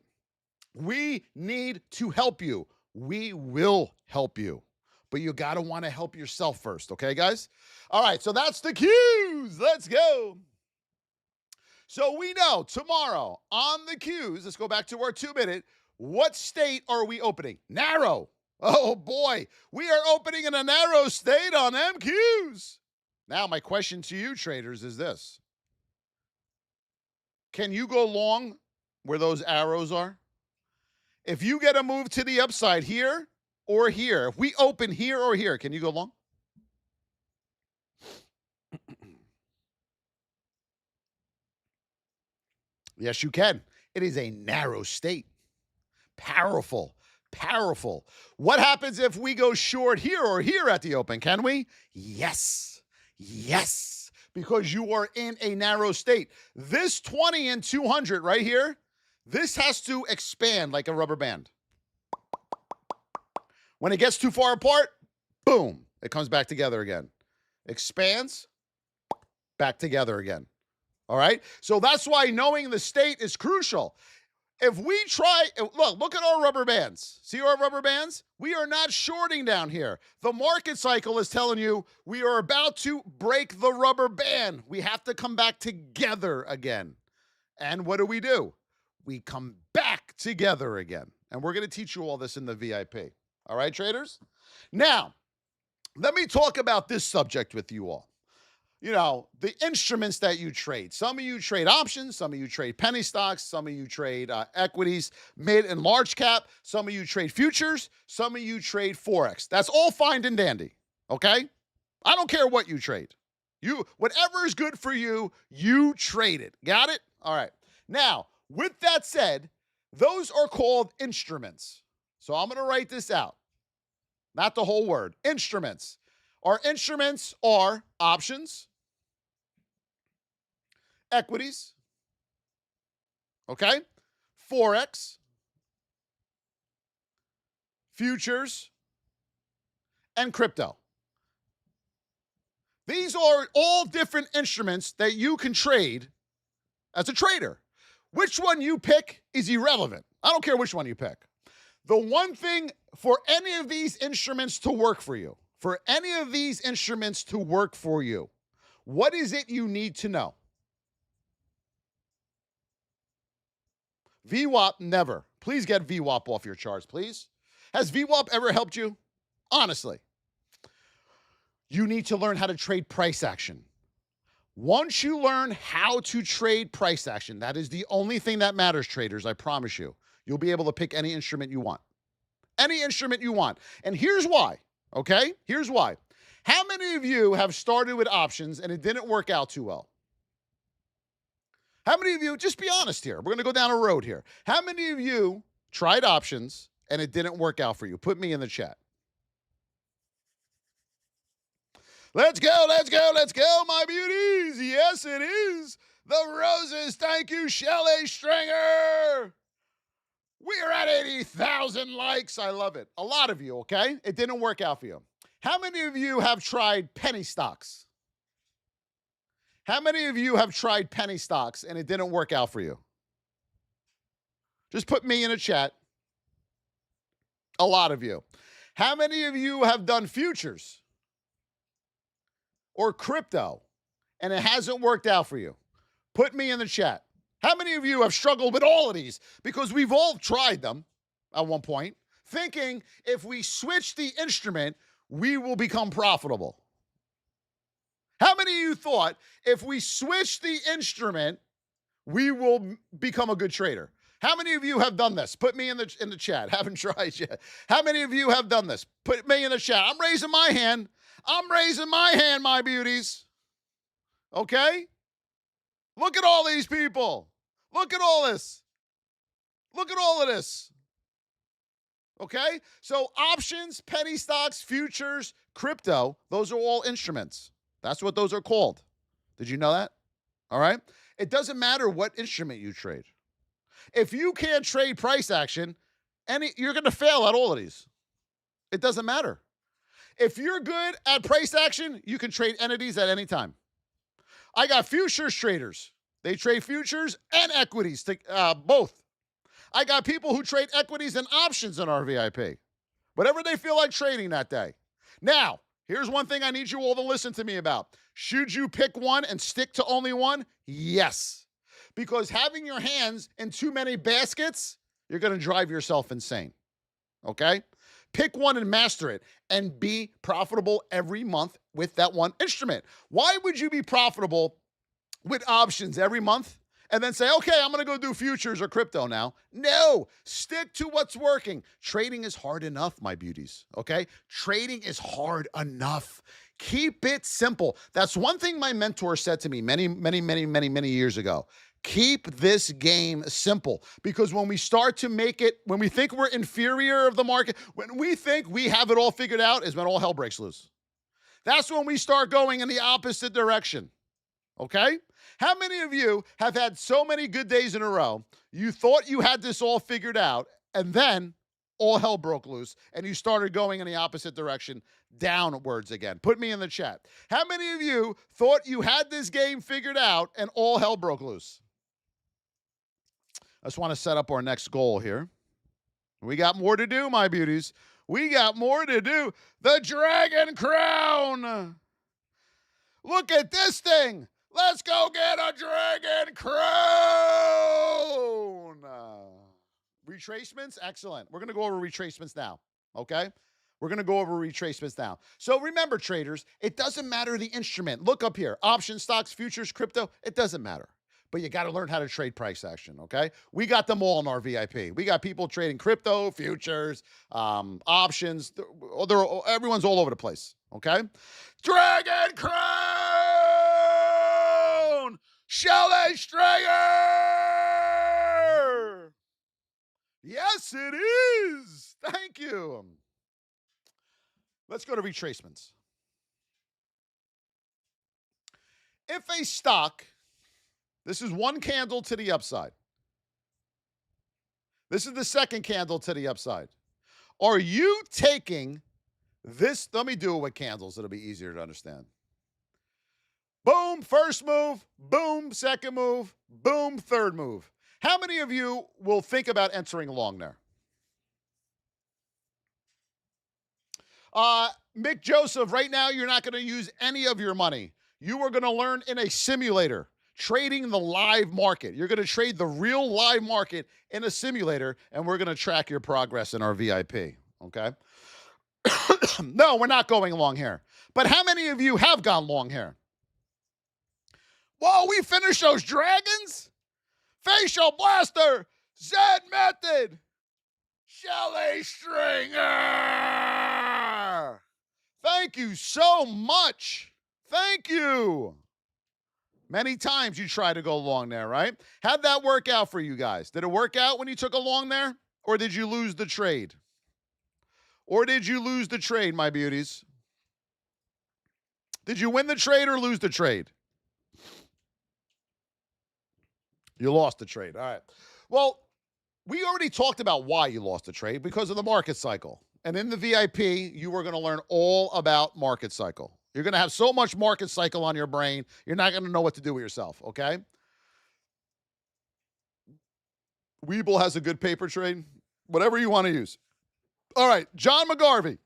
We need to help you. We will help you. But you got to want to help yourself first, okay, guys? All right, so that's the cues. Let's go. So we know tomorrow on the cues, let's go back to our 2-minute. What state are we opening? Narrow. Oh, boy. We are opening in a narrow state on MQs. Now, my question to you, traders, is this. Can you go long where those arrows are? If you get a move to the upside here or here, if we open here or here, can you go long? Yes, you can. It is a narrow state. Powerful. Powerful. What happens if we go short here or here at the open? Can we? Yes. Yes. Because you are in a narrow state. This 20 and 200 right here, this has to expand like a rubber band. When it gets too far apart, boom, it comes back together again. Expands, back together again. All right? So that's why knowing the state is crucial. If we try, look at our rubber bands. See our rubber bands? We are not shorting down here. The market cycle is telling you we are about to break the rubber band. We have to come back together again. And what do? We come back together again. And we're going to teach you all this in the VIP. All right, traders? Now, let me talk about this subject with you all. You know, the instruments that you trade. Some of you trade options. Some of you trade penny stocks. Some of you trade equities, mid and large cap. Some of you trade futures. Some of you trade Forex. That's all fine and dandy, okay? I don't care what you trade. Whatever is good for you, you trade it. Got it? All right. Now, with that said, those are called instruments. So I'm going to write this out. Not the whole word. Instruments. Our instruments are options, equities, okay, Forex, futures, and crypto. These are all different instruments that you can trade as a trader. Which one you pick is irrelevant. I don't care which one you pick. The one thing for any of these instruments to work for you, what is it you need to know? VWAP, never. Please get VWAP off your charts, please. Has VWAP ever helped you? Honestly. You need to learn how to trade price action. Once you learn how to trade price action, that is the only thing that matters, traders, I promise you. You'll be able to pick any instrument you want. Any instrument you want. And here's why, okay? Here's why. How many of you have started with options and it didn't work out too well? How many of you, just be honest here, we're going to go down a road here. How many of you tried options and it didn't work out for you? Put me in the chat. Let's go, my beauties. Yes, it is. The roses. Thank you, Shelley Stringer. We're at 80,000 likes. I love it. A lot of you, okay? It didn't work out for you. How many of you have tried penny stocks? How many of you have tried penny stocks and it didn't work out for you? Just put me in a chat. A lot of you. How many of you have done futures or crypto and it hasn't worked out for you? Put me in the chat. How many of you have struggled with all of these? Because we've all tried them at one point, thinking if we switch the instrument, we will become profitable. How many of you thought if we switch the instrument, we will become a good trader? How many of you have done this? Put me in the chat. Haven't tried yet. How many of you have done this? Put me in the chat. I'm raising my hand. I'm raising my hand, my beauties. Okay? Look at all these people. Look at all this. Look at all of this. Okay? So options, penny stocks, futures, crypto, those are all instruments. That's what those are called. Did you know that? All right? It doesn't matter what instrument you trade. If you can't trade price action, you're going to fail at all of these. It doesn't matter. If you're good at price action, you can trade entities at any time. I got futures traders. They trade futures and equities, both. I got people who trade equities and options in our VIP. Whatever they feel like trading that day. Now, here's one thing I need you all to listen to me about. Should you pick one and stick to only one? Yes. Because having your hands in too many baskets, you're going to drive yourself insane. Okay? Pick one and master it and be profitable every month with that one instrument. Why would you be profitable with options every month and then say, okay, I'm going to go do futures or crypto now? No, stick to what's working. Trading is hard enough, my beauties. Okay? Trading is hard enough. Keep it simple. That's one thing my mentor said to me many years ago. Keep this game simple, because when we start to make it, when we think we're inferior of the market, when we think we have it all figured out, is when all hell breaks loose. That's when we start going in the opposite direction. Okay? How many of you have had so many good days in a row, you thought you had this all figured out, and then all hell broke loose, and you started going in the opposite direction, downwards again? Put me in the chat. How many of you thought you had this game figured out, and all hell broke loose? I just want to set up our next goal here. We got more to do, my beauties. We got more to do. The Dragon Crown. Look at this thing. Let's go get a Dragon Crown. Retracements, excellent. We're going to go over retracements now, okay? We're going to go over retracements now. So remember, traders, it doesn't matter the instrument. Look up here. Options, stocks, futures, crypto. It doesn't matter. But you got to learn how to trade price action, okay? We got them all in our VIP. We got people trading crypto, futures, options. Everyone's all over the place, okay? Dragon Crown! Shelley Stringer! Yes, it is. Thank you. Let's go to retracements. If a stock... This is one candle to the upside. This is the second candle to the upside. Are you taking this? Let me do it with candles. It'll be easier to understand. Boom, first move. Boom, second move. Boom, third move. How many of you will think about entering long there? Mick Joseph, right now you're not going to use any of your money. You are going to learn in a simulator. Trading the live market. You're going to trade the real live market in a simulator, and we're going to track your progress in our VIP, okay? No, we're not going long here. But how many of you have gone long here? Whoa, we finished those dragons? Facial Blaster, Zed Method, Shelly Stringer. Thank you so much. Thank you. Many times you try to go long there, right? How'd that work out for you guys? Did it work out when you took a long there? Or did you lose the trade? Or did you lose the trade, my beauties? Did you win the trade or lose the trade? You lost the trade. All right. Well, we already talked about why you lost the trade, because of the market cycle. And in the VIP, you are going to learn all about market cycle. You're going to have so much market cycle on your brain, you're not going to know what to do with yourself, okay? Weeble has a good paper trade. Whatever you want to use. All right, John McGarvey.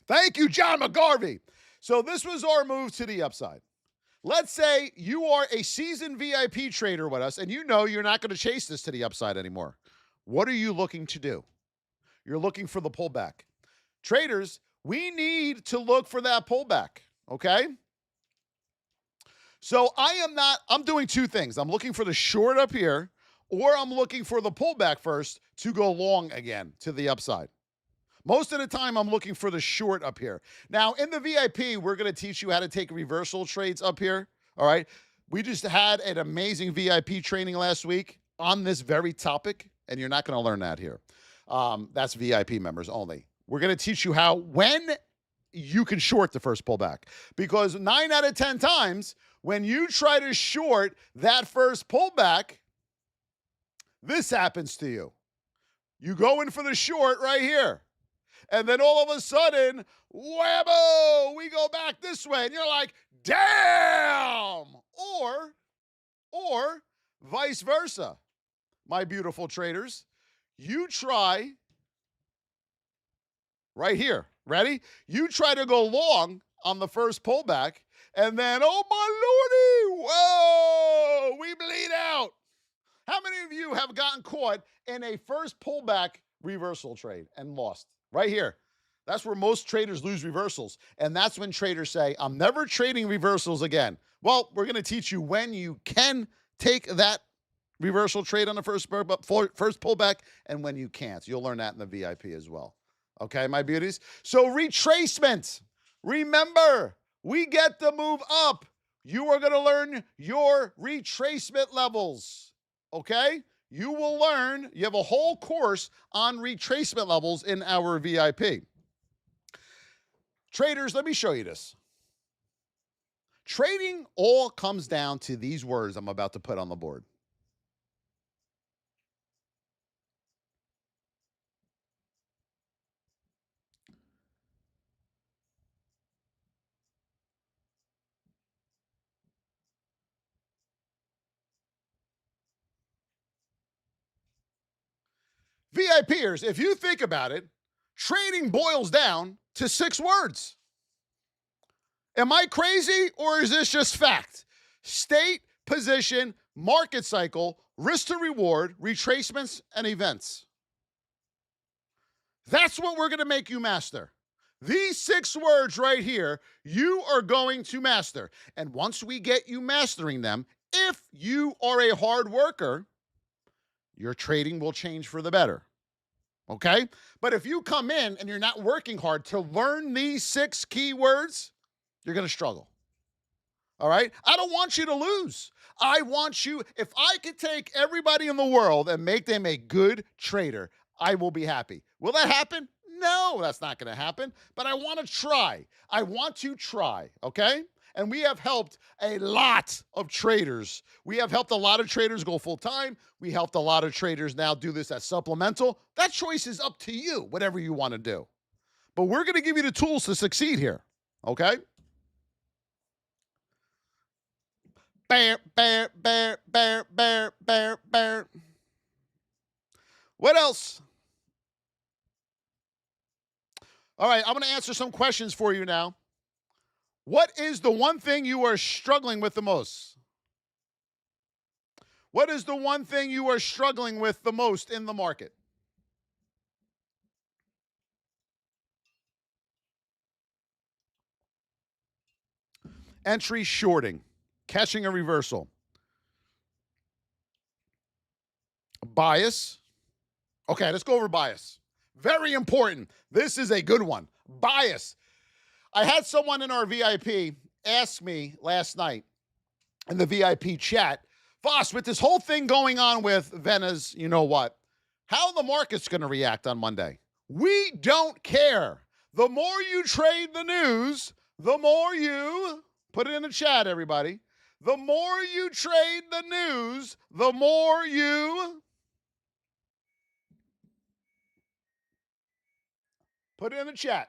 Thank you, John McGarvey. So this was our move to the upside. Let's say you are a seasoned VIP trader with us, and you know you're not going to chase this to the upside anymore. What are you looking to do? You're looking for the pullback. Traders, we need to look for that pullback, okay? So I'm doing two things. I'm looking for the short up here, or I'm looking for the pullback first to go long again to the upside. Most of the time, I'm looking for the short up here. Now, in the VIP, we're going to teach you how to take reversal trades up here, all right? We just had an amazing VIP training last week on this very topic, and you're not going to learn that here. That's VIP members only. We're going to teach you when you can short the first pullback, because 9 out of 10 times when you try to short that first pullback, this happens to you. You go in for the short right here. And then all of a sudden, whammo, we go back this way. And you're like, damn! Or vice versa, my beautiful traders. You try right here. Ready? You try to go long on the first pullback, and then, oh my lordy, whoa, we bleed out. How many of you have gotten caught in a first pullback reversal trade and lost? Right here. That's where most traders lose reversals. And that's when traders say, I'm never trading reversals again. Well, we're going to teach you when you can take that reversal trade on the first pullback and when you can't. You'll learn that in the VIP as well. Okay, my beauties? So retracement. Remember, we get the move up. You are going to learn your retracement levels. Okay? You will learn, you have a whole course on retracement levels in our VIP. Traders, let me show you this. Trading all comes down to these words I'm about to put on the board. VIPers, if you think about it, trading boils down to 6 words. Am I crazy, or is this just fact? State, position, market cycle, risk to reward, retracements, and events. That's what we're going to make you master. These 6 words right here, you are going to master. And once we get you mastering them, if you are a hard worker, your trading will change for the better. Okay? But if you come in and you're not working hard to learn these 6 keywords, you're going to struggle. All right? I don't want you to lose. I want you, if I could take everybody in the world and make them a good trader, I will be happy. Will that happen? No, that's not going to happen. But I want to try. I want to try. Okay? And we have helped a lot of traders. We have helped a lot of traders go full time. We helped a lot of traders now do this as supplemental. That choice is up to you, whatever you want to do. But we're going to give you the tools to succeed here. Okay? Bear, bear, bear, bear, bear, bear, bear. What else? All right, I'm going to answer some questions for you now. What is the one thing you are struggling with the most? What is the one thing you are struggling with the most in the market? Entry shorting. catching a reversal. Bias. Okay, let's go over bias. Very important. This is a good one. Bias. I had someone in our VIP ask me last night in the VIP chat, Voss, with this whole thing going on with Vena's, you know what, how the market's going to react on Monday. We don't care. The more you trade the news, the more you, put it in the chat, everybody, the more you trade the news, the more you, put it in the chat,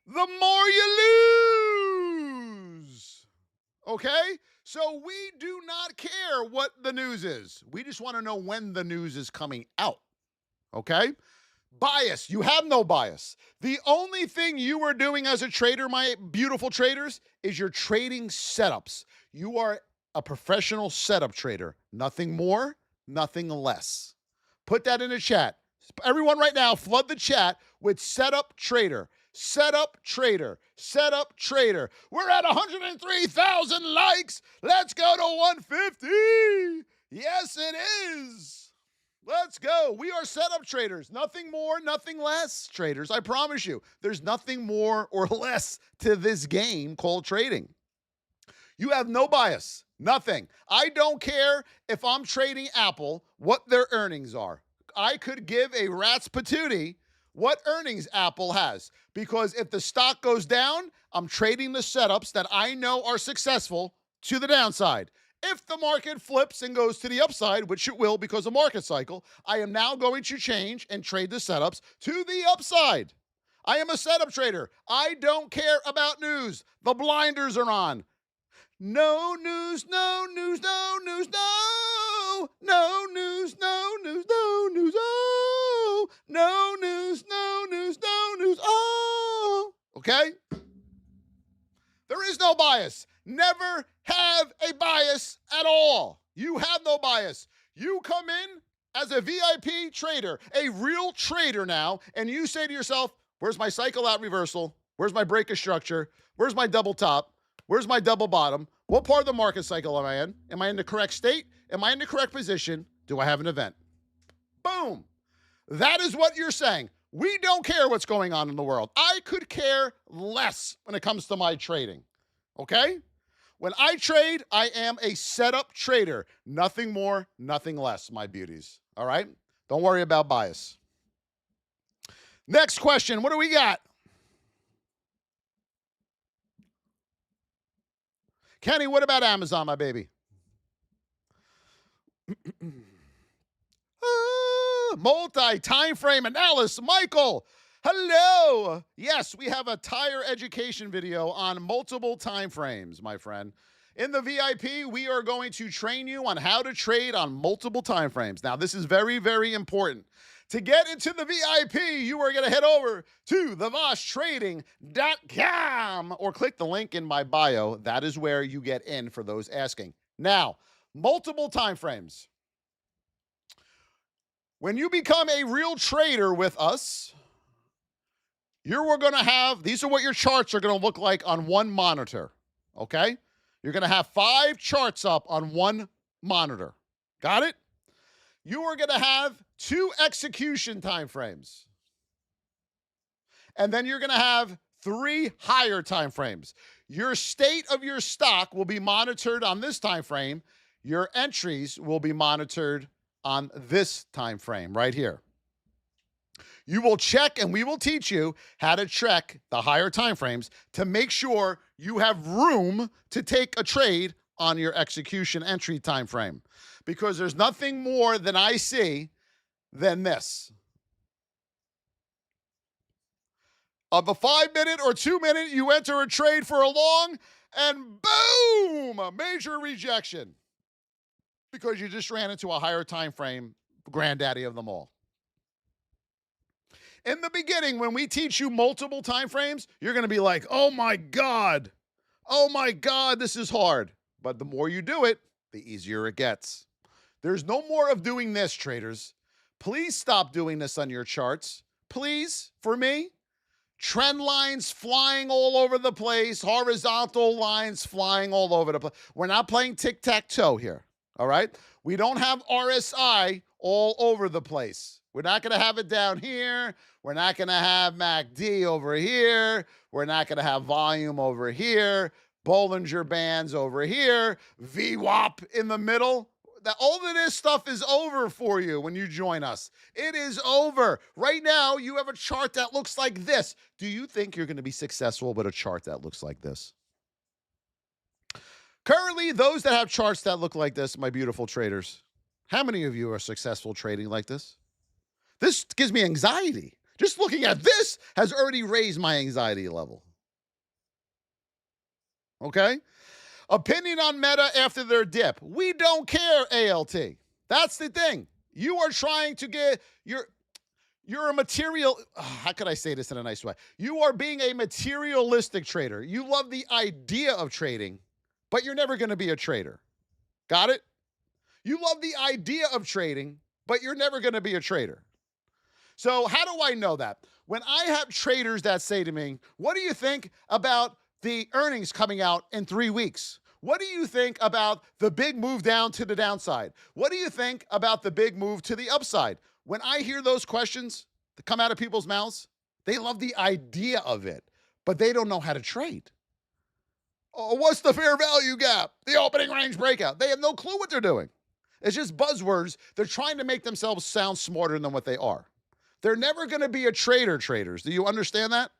the more you lose. Okay? So we do not care what the news is. We just want to know when the news is coming out. Okay? Bias. You have no bias. The only thing you are doing as a trader, my beautiful traders, is you're trading setups. You are a professional setup trader. Nothing more, nothing less. Put that in the chat. Everyone right now, flood the chat with setup trader. Setup trader. Setup trader. We're at 103,000 likes. Let's go to 150. Yes, it is. Let's go. We are setup traders. Nothing more, nothing less, traders. I promise you, there's nothing more or less to this game called trading. You have no bias. Nothing. I don't care if I'm trading Apple, what their earnings are. I could give a rat's patootie what earnings Apple has, because if the stock goes down, I'm trading the setups that I know are successful to the downside. If the market flips and goes to the upside, which it will because of market cycle, I am now going to change and trade the setups to the upside. I am a setup trader. I don't care about news. The blinders are on. No news, no news, no news, no. No news, no news, no news, oh. No news, no news, no news, oh. Okay? There is no bias. Never have a bias at all. You have no bias. You come in as a VIP trader, a real trader now, and you say to yourself, where's my cycle out reversal? Where's my break of structure? Where's my double top? Where's my double bottom? What part of the market cycle am I in? Am I in the correct state? Am I in the correct position? Do I have an event? Boom. That is what you're saying. We don't care what's going on in the world. I could care less when it comes to my trading. Okay? When I trade, I am a setup trader. Nothing more, nothing less, my beauties. All right? Don't worry about bias. Next question. What do we got? Kenny, what about Amazon, my baby? Multi-time frame analysis. Michael, hello. Yes, we have a tire education video on multiple time frames, my friend. In the VIP, we are going to train you on how to trade on multiple time frames. Now, this is very, very important. To get into the VIP, you are going to head over to thevosstrading.com or click the link in my bio. That is where you get in for those asking. Now, multiple time frames. When you become a real trader with us, you're going to have, these are what your charts are going to look like on one monitor, okay? You're going to have 5 charts up on one monitor. Got it? You are going to have 2 execution time frames. And then you're going to have 3 higher time frames. Your state of your stock will be monitored on this time frame. Your entries will be monitored on this time frame right here. You will check, and we will teach you how to check the higher time frames to make sure you have room to take a trade on your execution entry time frame, because there's nothing more than I see than this. Of a 5-minute or 2-minute, you enter a trade for a long, and boom, a major rejection, because you just ran into a higher time frame, granddaddy of them all. In the beginning, when we teach you multiple time frames, you're going to be like, oh my God, this is hard. But the more you do it, the easier it gets. There's no more of doing this, traders. Please stop doing this on your charts. Please, for me, Trend lines flying all over the place. Horizontal lines flying all over the place. We're not playing tic-tac-toe here, all right? We don't have RSI all over the place. We're not going to have it down here. We're not going to have MACD over here. We're not going to have volume over here. Bollinger Bands over here. VWAP in the middle. All of this stuff is over for you when you join us. It is over. Right now, you have a chart that looks like this. Do you think you're going to be successful with a chart that looks like this? Currently, those that have charts that look like this, my beautiful traders, how many of you are successful trading like this? This gives me anxiety. Just looking at this has already raised my anxiety level. Okay? Opinion on Meta after their dip. We don't care, ALT. That's the thing. You are trying to get you're a material. How could I say this in a nice way? You are being a materialistic trader. You love the idea of trading, but you're never going to be a trader. Got it? You love the idea of trading, but you're never going to be a trader. So how do I know that? When I have traders that say to me, what do you think about the earnings coming out in 3 weeks? What do you think about the big move down to the downside? What do you think about the big move to the upside? When I hear those questions that come out of people's mouths, they love the idea of it, but they don't know how to trade. Oh, what's the fair value gap? The opening range breakout. They have no clue what they're doing. It's just buzzwords. They're trying to make themselves sound smarter than what they are. They're never going to be a trader, traders. Do you understand that?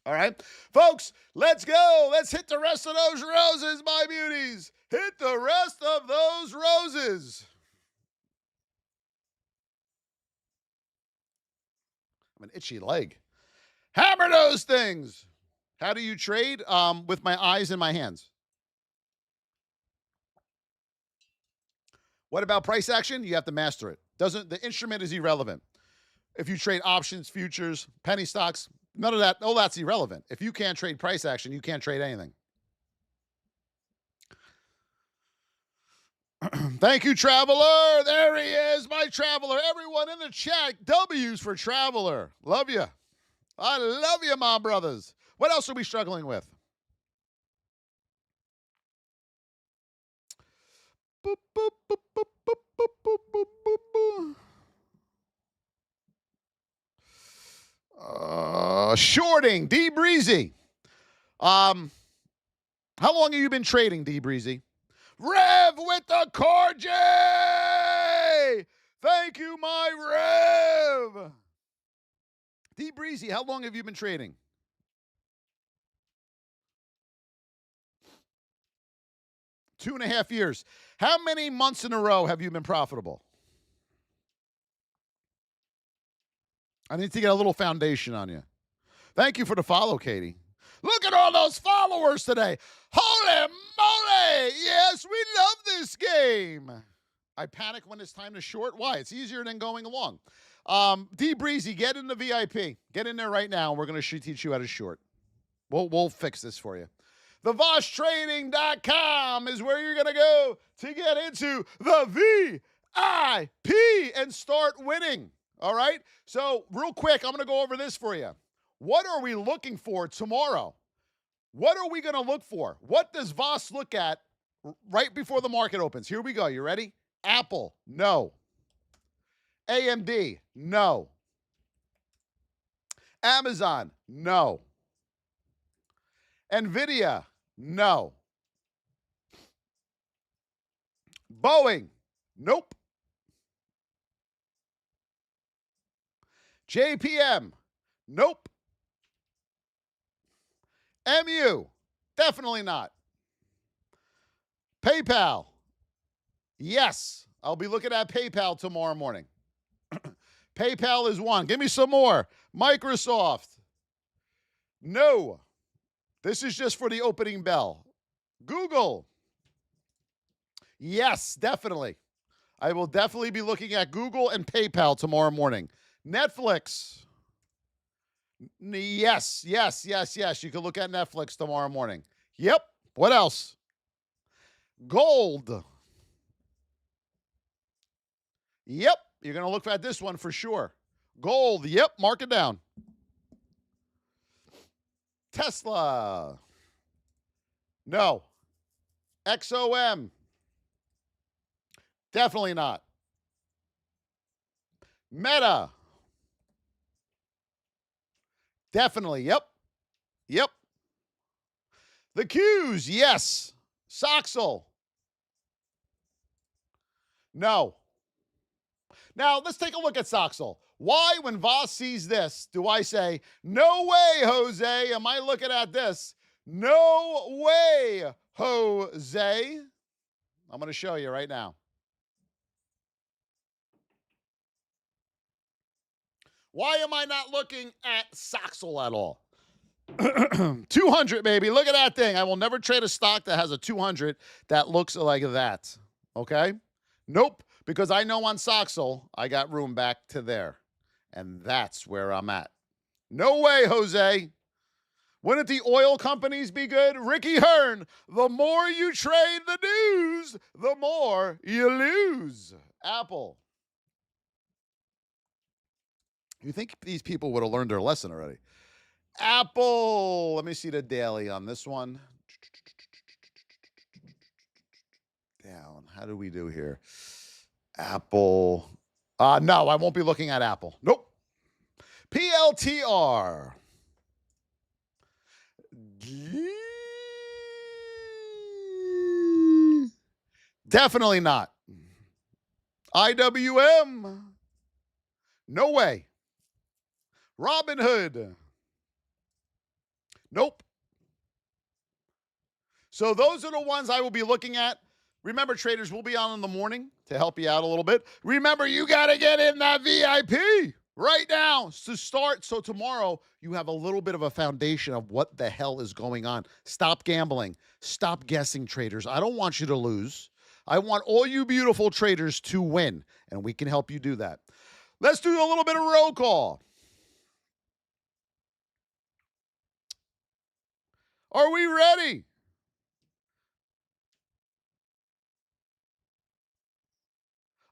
All right, folks, let's go. Let's hit the rest of those roses, my beauties. Hit the rest of those roses. I have an itchy leg. Hammer those things. How do you trade? With my eyes and my hands. What about price action? You have to master it. The instrument is irrelevant. If you trade options, futures, penny stocks, none of that, all that's irrelevant. If you can't trade price action, you can't trade anything. Thank you, Traveler. There he is, my Traveler. Everyone in the chat, W's for Traveler. Love you. I love you, my brothers. What else are we struggling with? Boop, boop, boop, boop, boop, boop, boop, boop, boop, boop. Shorting, D Breezy. How long have you been trading, D Breezy? Rev with the car J! Thank you, my Rev. D Breezy, how long have you been trading? Two and a half years. How many months in a row have you been profitable? I need to get a little foundation on you. Thank you for the follow, Katie. Look at all those followers today. Holy moly! Yes, we love this game. I panic when it's time to short. Why? It's easier than going along. D Breezy, get in the VIP. Get in there right now, and we're going to teach you how to short. We'll fix this for you. TheVossTrading.com is where you're going to go to get into the VIP and start winning. All right? So real quick, I'm going to go over this for you. What are we looking for tomorrow? What are we going to look for? What does Voss look at right before the market opens? Here we go. You ready? Apple, no. AMD, no. Amazon, no. NVIDIA, no. Boeing, nope. JPM, nope. MU, definitely not. PayPal, yes. I'll be looking at PayPal tomorrow morning. PayPal is one. Give me some more. Microsoft, no. This is just for the opening bell. Google, yes, definitely. I will definitely be looking at Google and PayPal tomorrow morning. Netflix, yes. You can look at Netflix tomorrow morning. Yep. What else? Gold. Yep. You're going to look at this one for sure. Gold. Yep. Mark it down. Tesla. No. XOM. Definitely not. Meta. Definitely. Yep. Yep. The Qs. Yes. Soxel. No. Now, let's take a look at Soxel. Why, when Voss sees this, do I say, no way, Jose, am I looking at this? No way, Jose. I'm going to show you right now. Why am I not looking at Soxel at all? 200, baby. Look at that thing. I will never trade a stock that has a 200 that looks like that. Okay? Nope. Because I know on Soxel, I got room back to there. And that's where I'm at. No way, Jose. Wouldn't the oil companies be good? Ricky Hearn, the more you trade the news, the more you lose. Apple. You think these people would have learned their lesson already? Apple. Let me see the daily on this one. Down. How do we do here? Apple. No, I won't be looking at Apple. Nope. PLTR. Definitely not. IWM. No way. Robinhood. Nope. So those are the ones I will be looking at. Remember, traders, we'll be on in the morning to help you out a little bit. Remember, you got to get in that VIP right now to start. So tomorrow, you have a little bit of a foundation of what the hell is going on. Stop gambling. Stop guessing, traders. I don't want you to lose. I want all you beautiful traders to win, and we can help you do that. Let's do a little bit of roll call. Are we ready?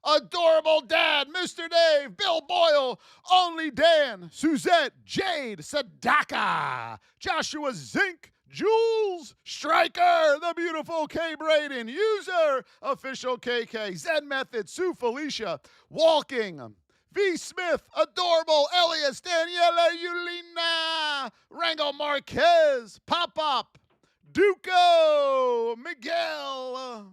Adorable Dad, Mr. Dave, Bill Boyle, Only Dan, Suzette, Jade, Sadaka, Joshua Zink, Jules, Striker, the beautiful K. Braden, User, Official KK, Zen Method, Sue Felicia, Walking, V. Smith, Adorable, Elias, Daniela, Yulina, Rango Marquez, Pop, Duco, Miguel,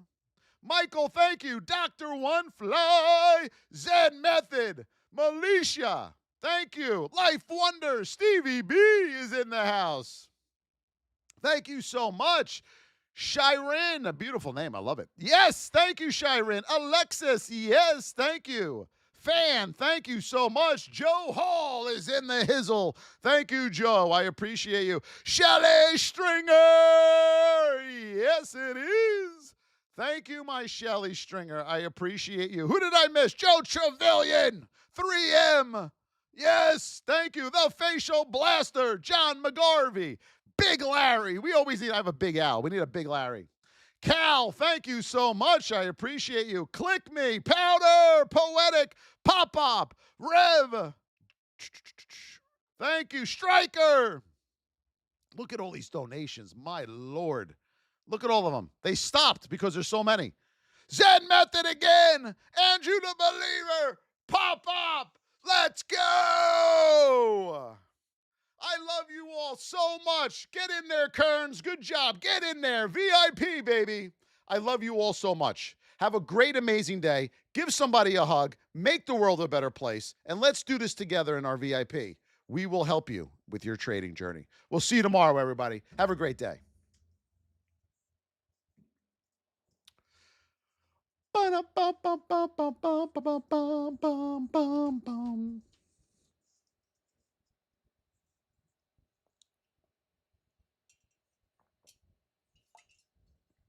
Michael, thank you. Dr. One Fly, Zen Method, Militia, thank you. Life Wonder, Stevie B is in the house. Thank you so much. Shirin, a beautiful name. I love it. Yes, thank you, Shirin. Alexis, yes, thank you. Fan, thank you so much. Joe Hall is in the hizzle. Thank you, Joe. I appreciate you. Shelley Stringer, yes, it is. Thank you, my Shelly Stringer. I appreciate you. Who did I miss? Joe Trevelyan, 3M. Yes, thank you. The Facial Blaster, John McGarvey. Big Larry. We always need to have a Big Al. We need a Big Larry. Cal, thank you so much. I appreciate you. Click Me, Powder, Poetic, Pop, Rev. Thank you, Striker. Look at all these donations. My Lord. Look at all of them. They stopped because there's so many. Zen Method again. Andrew the Believer. Pop. Let's go. I love you all so much. Get in there, Kearns. Good job. Get in there. VIP, baby. I love you all so much. Have a great, amazing day. Give somebody a hug. Make the world a better place. And let's do this together in our VIP. We will help you with your trading journey. We'll see you tomorrow, everybody. Have a great day. Ba-da-ba-ba-ba-ba-ba-ba-ba-ba-ba-ba-ba.